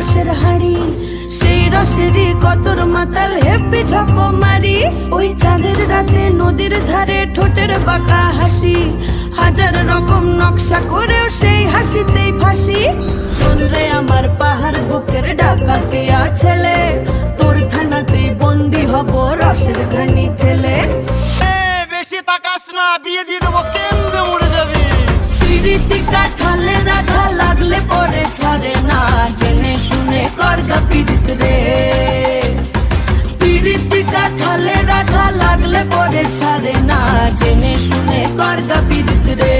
রসের হাড়ি, সেই রসেরই কতর মাতাল হেপি ঝকো মারি। ওই চাঁদের রাতে নদীর ধারে ঠোঁটের বাঁকা হাসি, হাজার রকম নকশা করেও সেই হাসিতেই ফাঁসি। শোন রে আমার পাহাড় বুকের ডাকাতিয়া ছেলে, তোর থানাতেই বন্দি হব রসের ঘানি ঠেলে। বেশি তাকাস না, বিয়ে দিয়ে দেবো, কেন্দ্রে মরে যাবি। পিরিতি কাঠালে রাধা লাগলে পরে ছাড়ে না, জেনে শুনে করগা পিরিত রে। পিরিতি কাঠালে রাধা লাগলে পরে ছাড়ে না, জেনে শুনে করগা পিরিত রে।